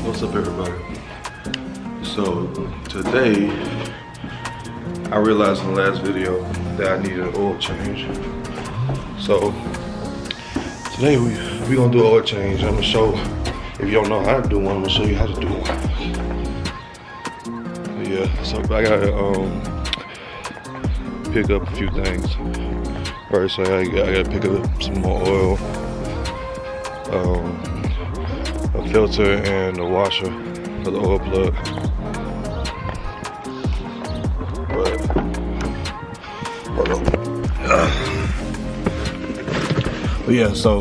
What's up, everybody? So today I realized in the last video that I needed an oil change. So today we gonna do an oil change. I'm gonna show, if you don't know how to do one, I'm gonna show you how to do one. Yeah, so I gotta pick up a few things. First, I gotta pick up some more oil, a filter, and a washer for the oil plug. But hold on. But yeah, so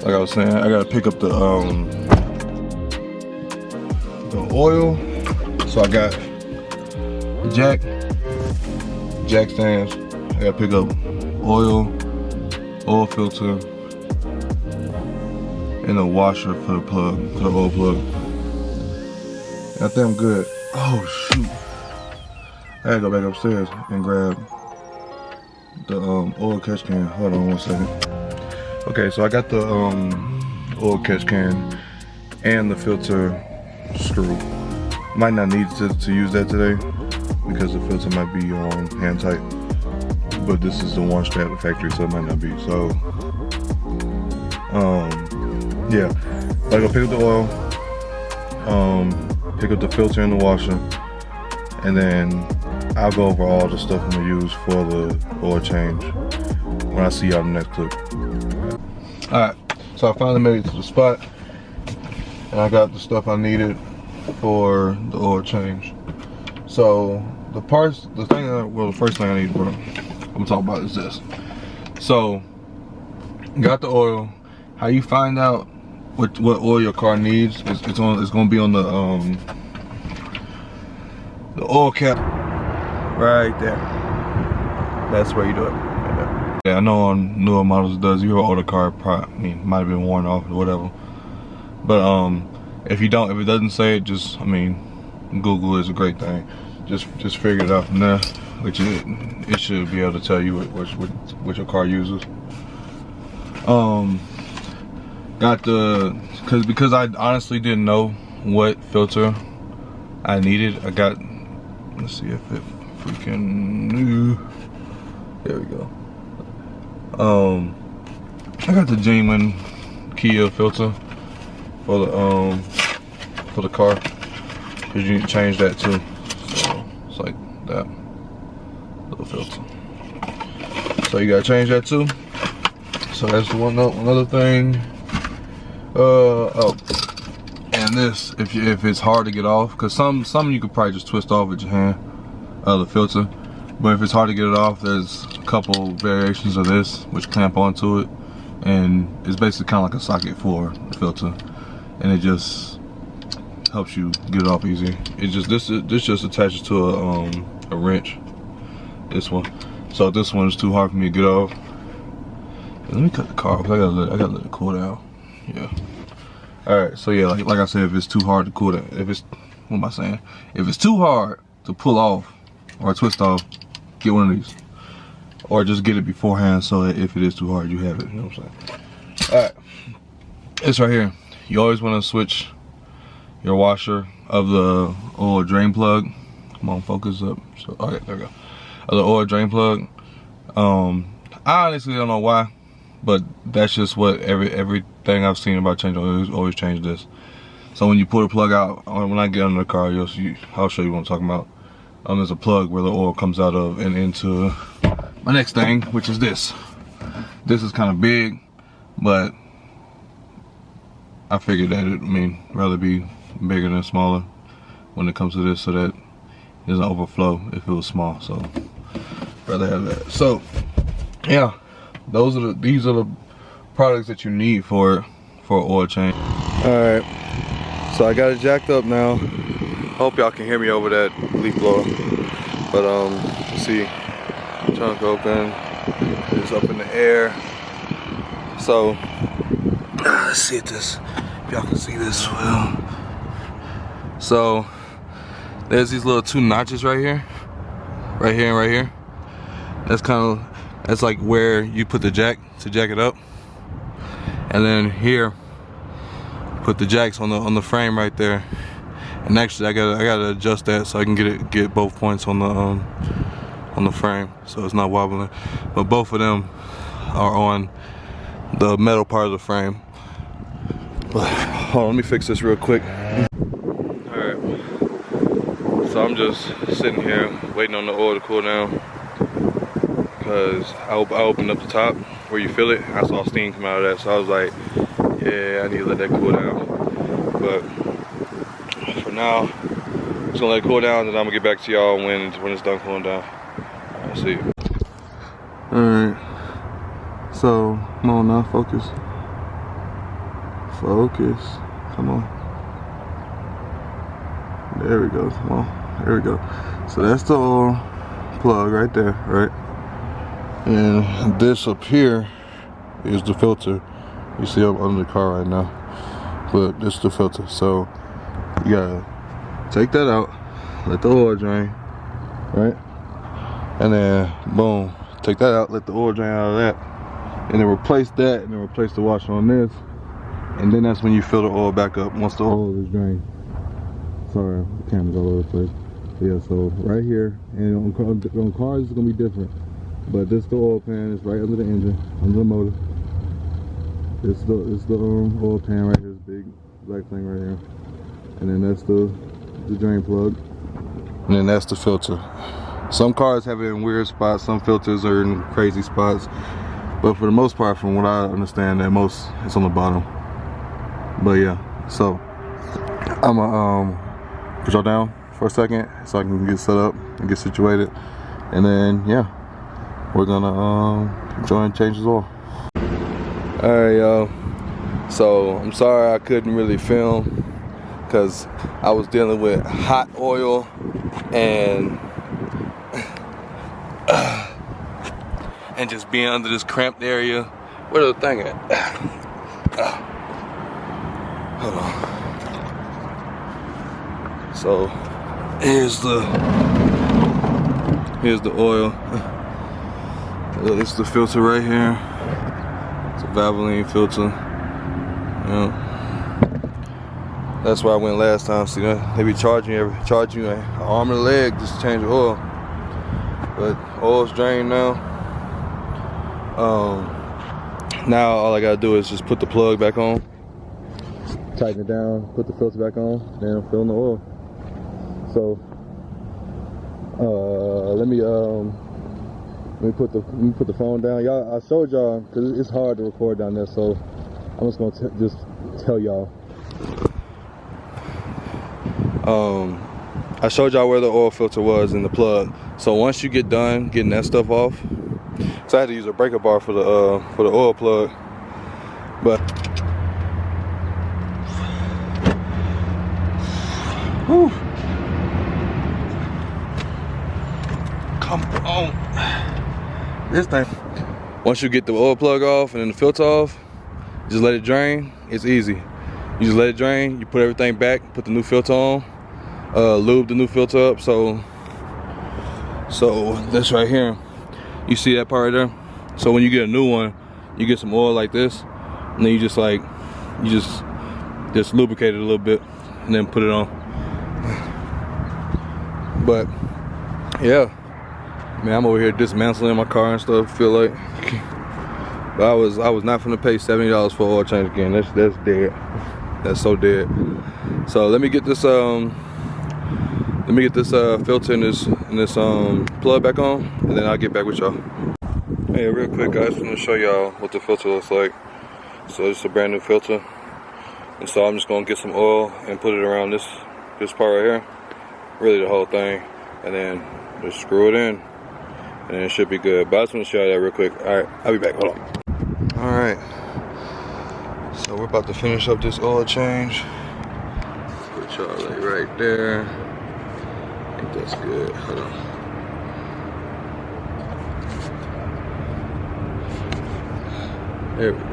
like I was saying, I gotta pick up the oil. So I got the jack stands. I gotta pick up oil filter, and a washer for the plug, for the oil plug. I think I'm good. Oh shoot! I gotta go back upstairs and grab the oil catch can. Hold on one second. Okay, so I got the oil catch can and the filter screw. Might not need to use that today because the filter might be hand tight. But this is the one straight out of the factory, so it might not be. So yeah, so I go pick up the oil, pick up the filter and the washer, and then I'll go over all the stuff I'm gonna use for the oil change when I see y'all in the next clip. Alright, so I finally made it to the spot, and I got the stuff I needed for the oil change. So the first thing I need, bro, I'm gonna talk about is this. So, got the oil. How you find out what oil your car needs? It's gonna be on the oil cap right there. That's where you do it. Yeah, I know on newer models it does. Your older car might have been worn off or whatever. But if it doesn't say it, Google is a great thing. Just figure it out from there. Which it should be able to tell you what your car uses. Because I honestly didn't know what filter I needed. Let's see if it freaking, there we go. I got the genuine Kia filter for the car, because you need to change that too. So it's like that. Little filter. So you gotta change that too. So that's the another thing. And this, if it's hard to get off, because some you could probably just twist off with your hand, the filter. But if it's hard to get it off, there's a couple variations of this which clamp onto it, and it's basically kind of like a socket for the filter, and it just helps you get it off easy. This just attaches to a wrench. This one. So this one is too hard for me to get off. Let me cut the car off. I gotta let it cool down. Yeah. Alright, so yeah, like I said, if it's too hard to cool down, if it's too hard to pull off or twist off, get one of these. Or just get it beforehand so that if it is too hard, you have it. You know what I'm saying? Alright. It's right here. You always want to switch your washer of the oil drain plug. Come on, focus up. So, okay, there we go. Of the oil drain plug. I honestly don't know why, but that's just what everything I've seen about changing oil, always change this. So when you pull the plug out, when I get under the car, I'll show you what I'm talking about. There's a plug where the oil comes out of and into my next thing, which is this. This is kind of big, but I figured that rather be bigger than smaller when it comes to this, so that it doesn't overflow if it was small. So rather have that. So yeah, these are the products that you need for oil change. Alright, so I got it jacked up now. Hope y'all can hear me over that leaf blower. But see, trunk open, it's up in the air. So let's see if y'all can see this well. So there's these little two notches right here and right here. That's like where you put the jack to jack it up. And then here put the jacks on the frame right there. And actually, I gotta adjust that so I can get both points on the frame, so it's not wobbling. But both of them are on the metal part of the frame. But hold on, let me fix this real quick. All right, so I'm just sitting here waiting on the oil to cool down, because I opened up the top where you feel it. I saw steam come out of that, so I was like, yeah, I need to let that cool down. But for now, I'm just gonna let it cool down, and I'm gonna get back to y'all when it's done cooling down. I'll see you. Alright, so come on now, focus. Focus, come on. There we go, come on, there we go. So that's the oil plug right there, right? And this up here is the filter. You see I'm under the car right now, but this is the filter. So you gotta take that out, let the oil drain, right? And then boom, take that out, let the oil drain out of that, and then replace that, and then replace the washer on this, and then that's when you fill the oil back up once the oil is drained. Sorry, the camera's all over the place. Yeah, so right here, and on cars it's gonna be different, but this the oil pan is right under the engine, under the motor. This is the oil pan right here, this big black thing right here, and then that's the drain plug, and then that's the filter. Some cars have it in weird spots, some filters are in crazy spots, but for the most part, from what I understand, that most it's on the bottom. But yeah, so I'm gonna put y'all down for a second so I can get set up and get situated, and then yeah, we're gonna join and change this oil. Alright y'all, so I'm sorry I couldn't really film because I was dealing with hot oil and just being under this cramped area. Where's the thing at? Hold on. So here's the oil. This is the filter right here. It's a Valvoline filter. Yeah. That's why I went last time. See that? They be charging you an arm and a leg just to change the oil. But oil's drained now. Now all I gotta do is just put the plug back on, tighten it down, put the filter back on, and I'm filling the oil. So let me put the phone down. Y'all, I showed y'all because it's hard to record down there, so I'm just gonna just tell y'all. I showed y'all where the oil filter was in the plug. So once you get done getting that stuff off, so I had to use a breaker bar for the oil plug, but whew. Come on, this thing. Once you get the oil plug off and then the filter off, just let it drain. It's easy. You just let it drain. You put everything back. Put the new filter on. Lube the new filter up. So this right here. You see that part right there? So when you get a new one, you get some oil like this, and then you just lubricate it a little bit, and then put it on. But yeah, man, I'm over here dismantling my car and stuff. Feel like, but I was not finna pay $70 for oil change again. That's dead. That's so dead. So let me get this filter and this plug back on, and then I'll get back with y'all. Hey, real quick guys, I'm gonna show y'all what the filter looks like. So it's a brand new filter, and so I'm just gonna get some oil and put it around this part right here, really the whole thing, and then just screw it in, and it should be good. But I just want to show you that real quick. All right, I'll be back. Hold on. All right, so we're about to finish up this oil change. Put y'all like right there. I think that's good. Hold on. There we go.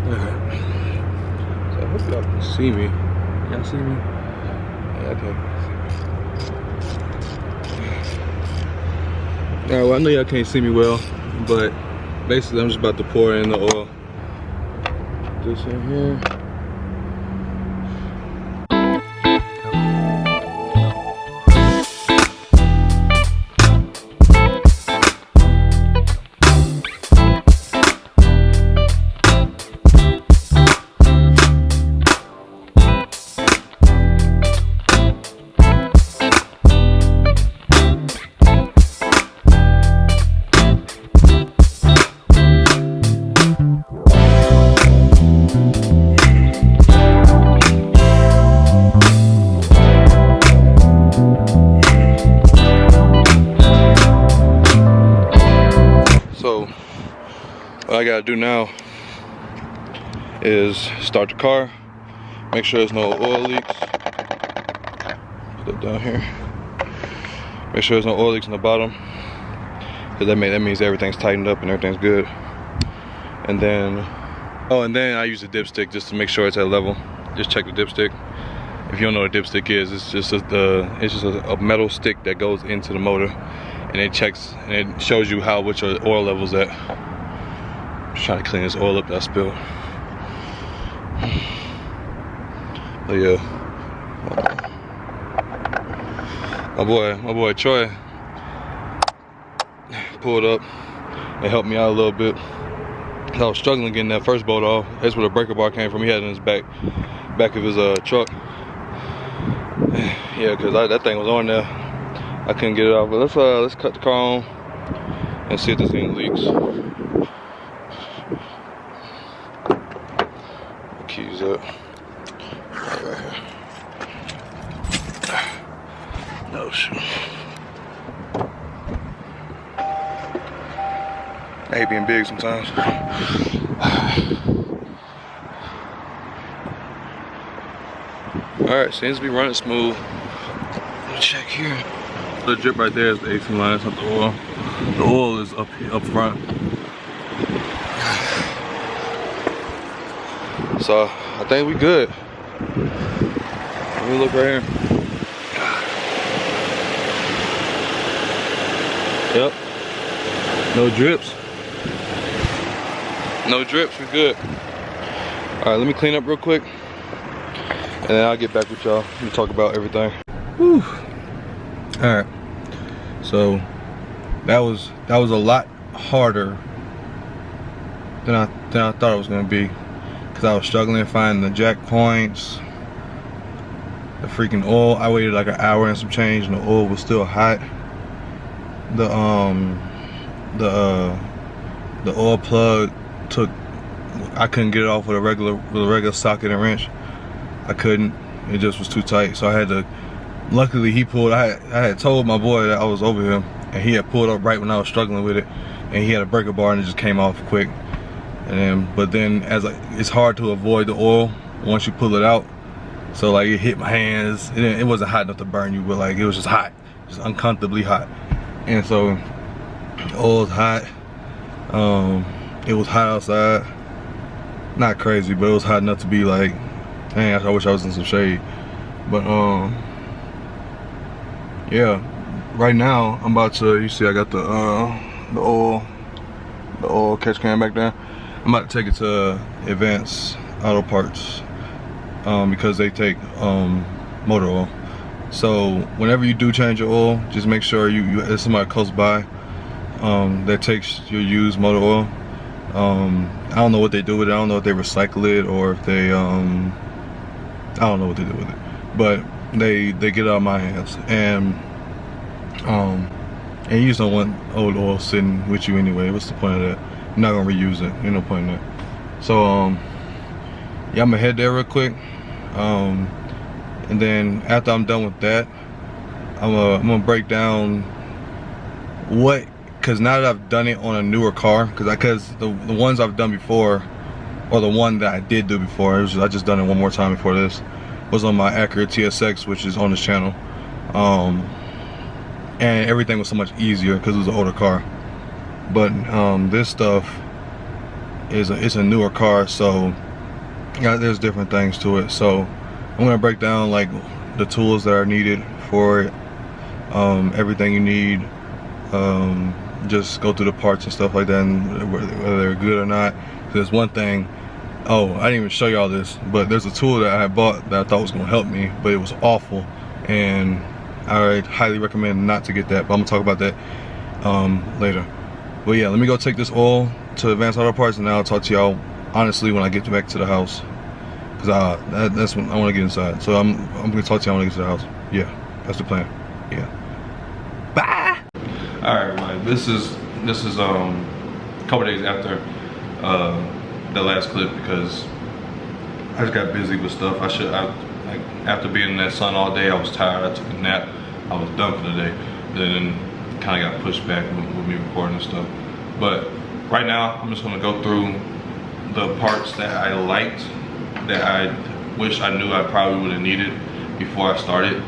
Alright. So I hope y'all can see me. Y'all see me? Yeah, okay. Alright, well, I know y'all can't see me well, but basically I'm just about to pour in the oil. This in here. What I gotta do now is start the car, make sure there's no oil leaks. Put it down here. Make sure there's no oil leaks in the bottom, because that means everything's tightened up and everything's good. And then, I use a dipstick just to make sure it's at level. Just check the dipstick. If you don't know what a dipstick is, it's just a metal stick that goes into the motor, and it checks and it shows you which oil level's at. Just trying to clean this oil up that I spilled. But yeah, my boy Troy pulled up and helped me out a little bit. I was struggling getting that first bolt off. That's where the breaker bar came from. He had it in his back of his truck. Yeah, cause that thing was on there. I couldn't get it off. But let's cut the car on and see if this thing leaks. Keys up. Right here. No shoot. I hate being big sometimes. Alright, seems to be running smooth. Let's check here. The drip right there is the AC line, it's not the oil. The oil is up front. So I think we good. Let me look right here. Yep. No drips. No drips, we're good. Alright, let me clean up real quick, and then I'll get back with y'all and talk about everything. Whew. Alright. So that was a lot harder than I thought it was gonna be. Cause I was struggling to find the jack points, the freaking oil. I waited like an hour and some change, and the oil was still hot. The oil plug I couldn't get it off with a regular socket and wrench. I couldn't. It just was too tight. So I had to. Luckily, he pulled. I had told my boy that I was over him, and he had pulled up right when I was struggling with it, and he had a breaker bar, and it just came off quick. But then it's hard to avoid the oil once you pull it out. So like it hit my hands. It wasn't hot enough to burn you, but like it was just hot, just uncomfortably hot. And so the oil was hot. It was hot outside. Not crazy, but it was hot enough to be like, dang, I wish I was in some shade. But yeah. Right now I'm about to. You see, I got the oil catch can back there. I'm about to take it to Advanced Auto Parts because they take motor oil. So whenever you do change your oil, just make sure there's somebody close by that takes your used motor oil. I don't know what they do with it. I don't know if they recycle it or if they I don't know what they do with it. But they get it out of my hands, and you just don't want old oil sitting with you anyway. What's the point of that? You're not gonna reuse it. Ain't no point in that. So yeah, I'm gonna head there real quick, and then after I'm done with that, I'm gonna break down because now that I've done it on a newer car, because the ones I've done before, or the one that I did do before, I just done it one more time before this, was on my Acura TSX, which is on this channel, and everything was so much easier because it was an older car. But this stuff it's a newer car, so yeah, there's different things to it. So I'm gonna break down like the tools that are needed for it, everything you need, just go through the parts and stuff like that, and whether they're good or not. There's one thing, oh, I didn't even show y'all this, but there's a tool that I bought that I thought was gonna help me, but it was awful, and I highly recommend not to get that, but I'm gonna talk about that later. But yeah, let me go take this oil to Advanced Auto Parts, and then I'll talk to y'all honestly when I get back to the house, because that's when I want to get inside. So I'm gonna talk to y'all when I get to the house. Yeah, that's the plan. Yeah. Bye. All right, everybody. This is a couple days after the last clip, because I just got busy with stuff. Like after being in that sun all day, I was tired. I took a nap. I was done for the day. Then kind of got pushed back with me recording and stuff. But right now, I'm just gonna go through the parts that I liked, that I wish I knew I probably would have needed before I started.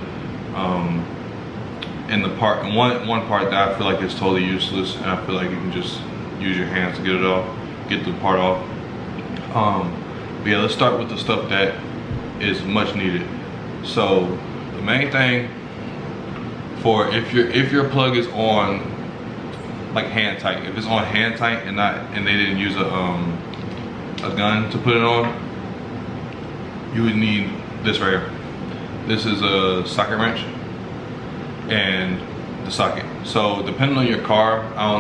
And one part that I feel like is totally useless, and I feel like you can just use your hands to get the part off. But yeah, let's start with the stuff that is much needed. So the main thing for if your plug is on like hand tight, if it's on hand tight and they didn't use a gun to put it on, you would need this right here. This is a socket wrench and the socket. So depending on your car, I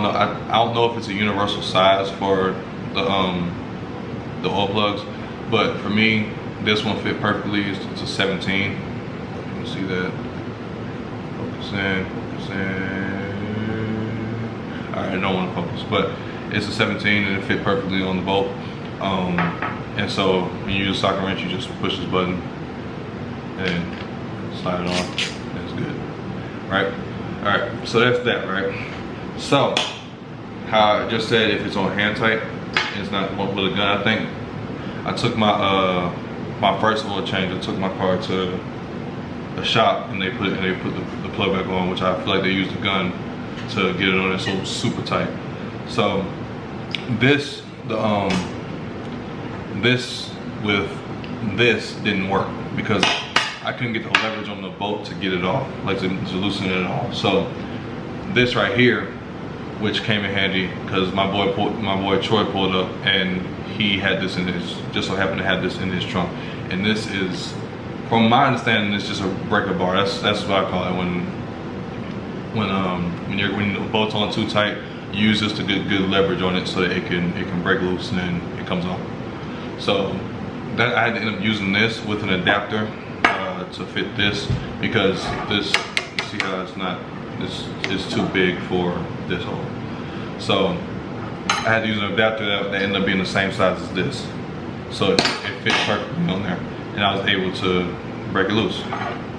don't know if it's a universal size for the oil plugs, but for me, this one fit perfectly. It's a 17. You can see that. Focus in. Alright, I don't want to focus, but it's a 17 and it fit perfectly on the bolt. And so when you use a socket wrench, you just push this button and slide it on. That's good, right? All right, so that's that, right? So how I just said, if it's on hand tight, it's not with a gun. I think I took my my first oil change. I took my car to a shop and they put the plug back on, which I feel like they used a gun to get it on there, so it was super tight. So this didn't work because I couldn't get the leverage on the bolt to get it off, like to loosen it off. So this right here, which came in handy because my boy Troy pulled up and he had this in his, just so happened to have this in his trunk. And this is, from my understanding, it's just a breaker bar. That's what I call it when the bolt's on too tight. You use this to get good leverage on it so that it can break loose and then it comes off. So that I had to end up using this with an adapter to fit this, because this, see how it's not, this is too big for this hole. So I had to use an adapter that ended up being the same size as this, so it fit perfectly on there, and I was able to break it loose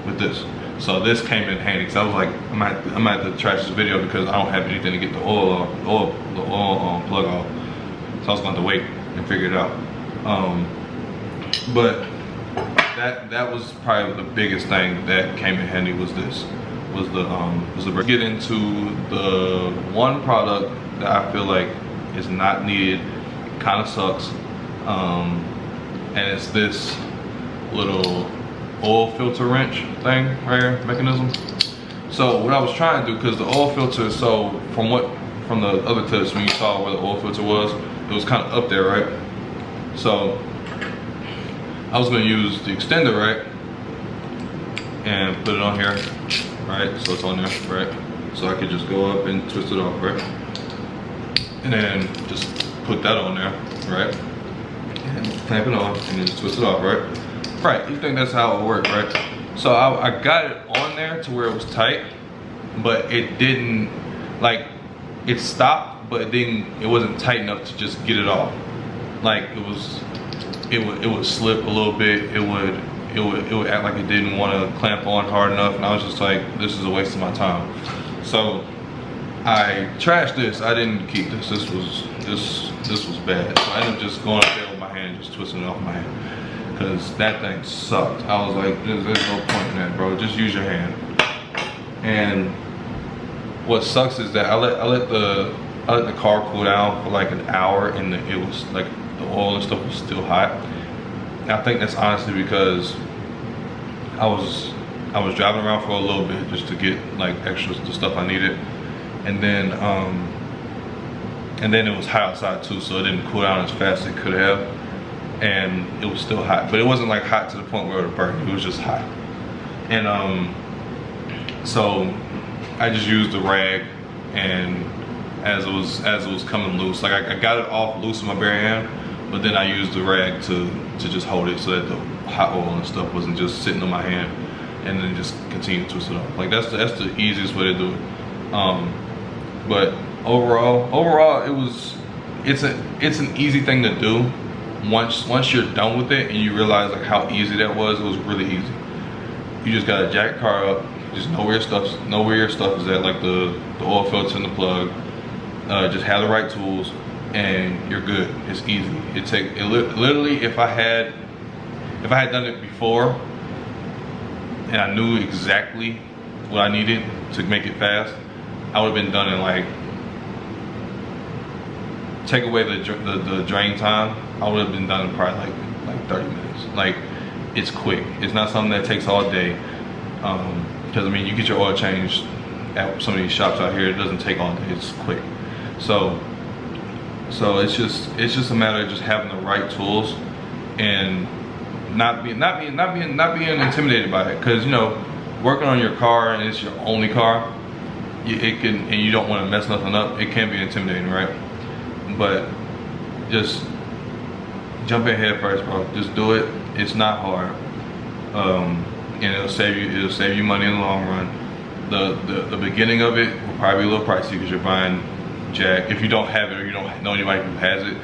with this. So this came in handy, because I was like, I might have to trash this video because I don't have anything to get the oil plug off. So I was going to wait and figure it out. But that was probably the biggest thing that came in handy, was this, was the break. Get into the one product that I feel like is not needed, kind of sucks, and it's this little oil filter wrench thing right here, mechanism. So what I was trying to do, because the oil filter, so from the other tips, when you saw where the oil filter was, it was kind of up there, right? So I was going to use the extender, right, and put it on here, right, so it's on there, right, so I could just go up and twist it off, right, and then just put that on there, right, and clamp it on, and then just twist it off, right, you think that's how it would work, right? So I got it on there to where it was tight, but it didn't, like, it stopped, but it wasn't tight enough to just get it off. Like, it would slip a little bit, it would act like it didn't want to clamp on hard enough, and I was just like, this is a waste of my time. So I trashed this. I didn't keep this. This was bad. So I ended up just going up there with my hand, just twisting it off my hand, because that thing sucked. I was like, there's no point in that, bro. Just use your hand. And what sucks is that I let the car cool down for like an hour, and it was like, the oil and stuff was still hot. And I think that's honestly because I was driving around for a little bit just to get like extras, the stuff I needed, and then And then it was hot outside too, so it didn't cool down as fast as it could have. And it was still hot, but it wasn't like hot to the point where it would burn. It was just hot. And so I just used the rag, and as it was coming loose, like I got it off loose with my bare hand, but then I used the rag to just hold it so that the hot oil and stuff wasn't just sitting on my hand, and then just continue to twist it off. Like that's the easiest way to do it. But overall, it's an easy thing to do. Once you're done with it and you realize like how easy that was, it was really easy. You just gotta jack the car up, just know where your stuff is at, like the oil filter and the plug. Just have the right tools, and you're good. It's easy. Literally, if I had done it before, and I knew exactly what I needed to make it fast, I would have been done in like, take away the drain time, I would have been done in probably like 30 minutes. Like, it's quick. It's not something that takes all day. Because I mean, you get your oil changed at some of these shops out here. It doesn't take all day. It's quick. So it's just a matter of just having the right tools and not being intimidated by it. Because you know, working on your car and it's your only car, and you don't want to mess nothing up. It can be intimidating, right? But just jump in head first, bro. Just do it. It's not hard, and it'll save you money in the long run. The beginning of it will probably be a little pricey because you're buying jack. If you don't have it or you don't know anybody who has it,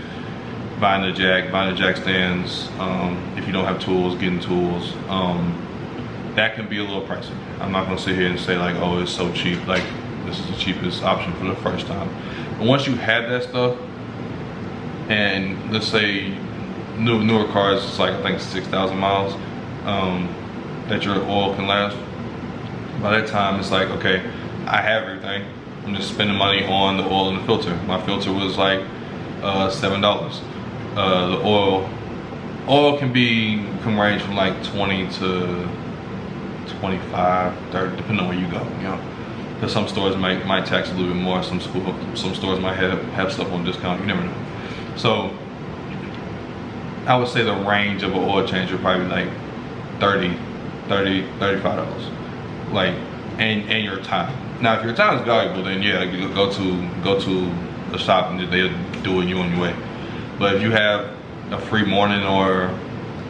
buying the jack stands. If you don't have tools, getting tools. That can be a little pricey. I'm not gonna sit here and say like, oh, it's so cheap. Like, this is the cheapest option for the first time. But once you have that stuff, and let's say newer cars, it's like I think 6,000 miles that your oil can last. By that time, it's like, okay, I have everything. I'm just spending money on the oil and the filter. My filter was like $7. The oil can range from like 20 to 25, 30, depending on where you go. You know, because some stores might tax a little bit more. Some stores might have stuff on discount. You never know. So I would say the range of an oil change would probably be like $35. Like, and your time. Now, if your time is valuable, then yeah, you go to the shop and they'll do it you on your way. But if you have a free morning or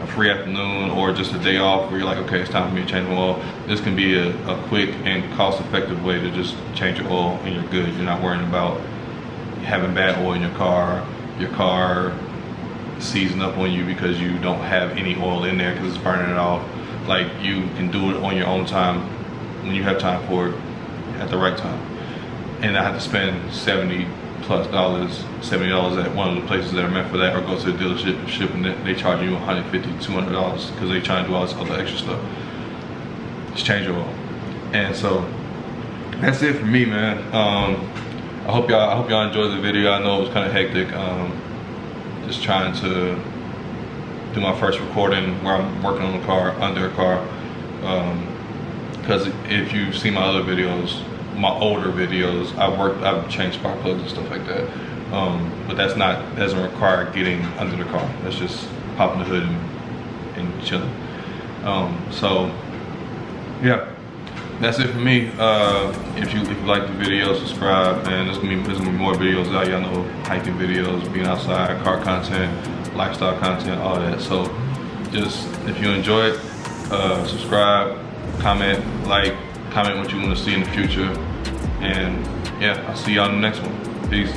a free afternoon or just a day off where you're like, okay, it's time for me to change my oil, this can be a quick and cost-effective way to just change your oil and you're good. You're not worrying about having bad oil in your car seizing up on you because you don't have any oil in there because it's burning it off. Like, you can do it on your own time when you have time for it at the right time, and not have to spend $70 at one of the places that are meant for that, or go to the dealership and they charge you $150, $200 because they trying to do all this other extra stuff. Just change your oil. And so that's it for me, man. I hope y'all enjoyed the video. I know it was kind of hectic. Just trying to do my first recording where I'm working on the car, under a car. Because if you've seen my other videos, my older videos, I've changed spark plugs and stuff like that. But that doesn't require getting under the car. That's just popping the hood and chilling. So yeah, that's it for me. If you like the video, subscribe, and there's gonna be more videos out. Y'all know, hiking videos, being outside, car content, lifestyle content, all that. So just, if you enjoy it, subscribe, comment what you want to see in the future, and yeah, I'll see y'all in the next one. Peace.